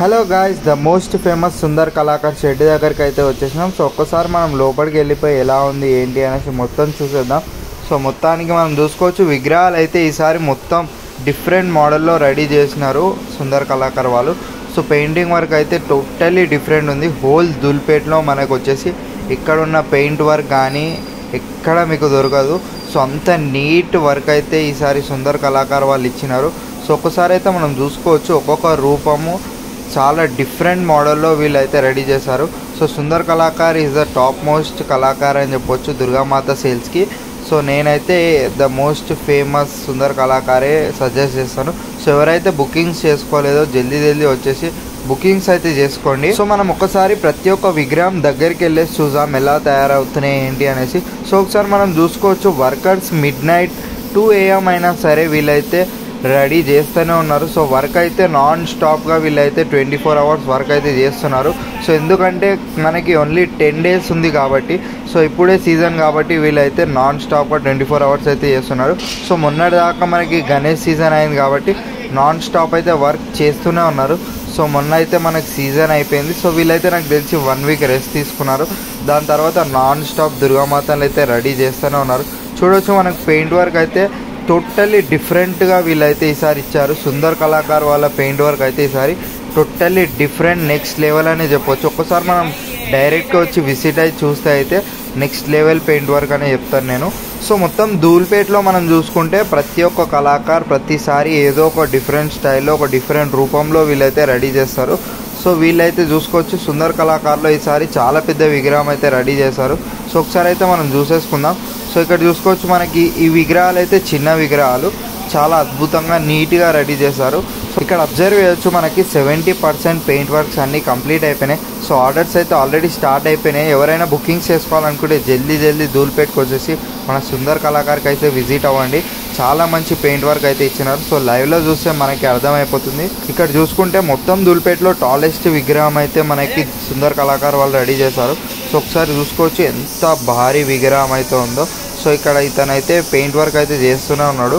Hello guys, the most famous Sundar Kalakar shed దగ్గరికి అయితే వచ్చేసినాం. సో ఒక్కసారి మనం లోపలికి వెళ్ళిపోయి ఎలా ఉంది ఏంటి అనేసి మొత్తం చూసేద్దాం. సో మొత్తానికి మనం చూసుకోవచ్చు, విగ్రహాలు అయితే ఈసారి మొత్తం డిఫరెంట్ మోడల్లో రెడీ చేసినారు సుందర్ కళాకార్ వాళ్ళు. సో పెయింటింగ్ వర్క్ అయితే టోటల్లీ డిఫరెంట్ ఉంది. హోల్ దుల్పేట్లో మనకు వచ్చేసి ఇక్కడ ఉన్న పెయింట్ వర్క్ కానీ ఎక్కడ మీకు దొరకదు. సో అంత నీట్ వర్క్ అయితే ఈసారి సుందర్ కళాకార్ వాళ్ళు ఇచ్చినారు. సో ఒక్కసారి అయితే మనం చూసుకోవచ్చు, ఒక్కొక్క రూపము చాలా డిఫరెంట్ మోడల్లో వీళ్ళైతే రెడీ చేశారు. So Sundar Kalakar is the top most Kalakar అని చెప్పొచ్చు దుర్గామాత సేల్స్కి. సో నేనైతే ద మోస్ట్ ఫేమస్ సుందర్ కళాకారే సజెస్ట్ చేస్తాను. సో ఎవరైతే బుకింగ్స్ చేసుకోలేదో జల్దీ వచ్చేసి బుకింగ్స్ అయితే చేసుకోండి. సో మనం ఒకసారి ప్రతి ఒక్క విగ్రహం దగ్గరికి వెళ్ళేసి చూసాం ఎలా తయారవుతున్నాయి ఏంటి అనేసి. సో ఒకసారి మనం చూసుకోవచ్చు, వర్కర్స్ midnight 2 AM అయినా సరే వీళ్ళైతే రెడీ చేస్తూనే ఉన్నారు. సో వర్క్ అయితే నాన్ స్టాప్గా వీళ్ళైతే 24 hours వర్క్ అయితే చేస్తున్నారు. సో ఎందుకంటే మనకి ఓన్లీ 10 days ఉంది కాబట్టి, సో ఇప్పుడే సీజన్ కాబట్టి వీళ్ళైతే నాన్ స్టాప్గా 24 hours అయితే చేస్తున్నారు. సో మొన్నటి దాకా మనకి గణేష్ సీజన్ అయింది కాబట్టి నాన్ స్టాప్ అయితే వర్క్ చేస్తూనే ఉన్నారు. సో మొన్న అయితే మనకి సీజన్ అయిపోయింది. సో వీళ్ళైతే నాకు తెలిసి 1 week రెస్ట్ తీసుకున్నారు. దాని తర్వాత నాన్ స్టాప్ దుర్గామాతలు అయితే రెడీ చేస్తూనే ఉన్నారు. చూడవచ్చు, మనకు పెయింట్ వర్క్ అయితే టోటల్లీ డిఫరెంట్గా వీళ్ళైతే ఈసారి ఇచ్చారు. సుందర్ కళాకార్ వాళ్ళ పెయింట్ వర్క్ అయితే ఈసారి టోటల్లీ డిఫరెంట్, నెక్స్ట్ లెవెల్ అనే చెప్పొచ్చు. ఒక్కసారి మనం డైరెక్ట్గా వచ్చి విజిట్ అయ్యి చూస్తే అయితే నెక్స్ట్ లెవెల్ పెయింట్ వర్క్ అనే చెప్తాను నేను. సో మొత్తం ధూల్పేట్లో మనం చూసుకుంటే ప్రతి ఒక్క కళాకార్ ప్రతిసారి ఏదో ఒక డిఫరెంట్ స్టైల్లో ఒక డిఫరెంట్ రూపంలో వీళ్ళైతే రెడీ చేస్తారు. సో వీళ్ళైతే చూసుకోవచ్చు, సుందర్ కళాకార్లో ఈసారి చాలా పెద్ద విగ్రహం అయితే రెడీ చేశారు. సో ఒకసారి అయితే మనం చూసేసుకుందాం. సో ఇక్కడ చూసుకోవచ్చు, మనకి ఈ విగ్రహాలు అయితే చిన్న విగ్రహాలు చాలా అద్భుతంగా నీట్గా రెడీ చేశారు. సో ఇక్కడ అబ్జర్వ్ చేయొచ్చు, మనకి 70% పెయింట్ వర్క్స్ అన్నీ కంప్లీట్ అయిపోయినాయి. సో ఆర్డర్స్ అయితే ఆల్రెడీ స్టార్ట్ అయిపోయినాయి. ఎవరైనా బుకింగ్స్ చేసుకోవాలనుకుంటే జల్దీ ధూల్పేట్కి వచ్చేసి మన సుందర్ కళాకార్కి అయితే విజిట్ అవ్వండి. చాలా మంచి పెయింట్ వర్క్ అయితే ఇచ్చినారు. సో లైవ్లో చూస్తే మనకి అర్థమైపోతుంది. ఇక్కడ చూసుకుంటే మొత్తం ధూల్పేట్లో టాలెస్ట్ విగ్రహం అయితే మనకి సుందర్ కళాకార్ వాళ్ళు రెడీ చేశారు. సో ఒకసారి చూసుకోవచ్చు ఎంత భారీ విగ్రహం అయితే ఉందో. సో ఇక్కడ ఇతనైతే పెయింట్ వర్క్ అయితే చేస్తూనే ఉన్నాడు.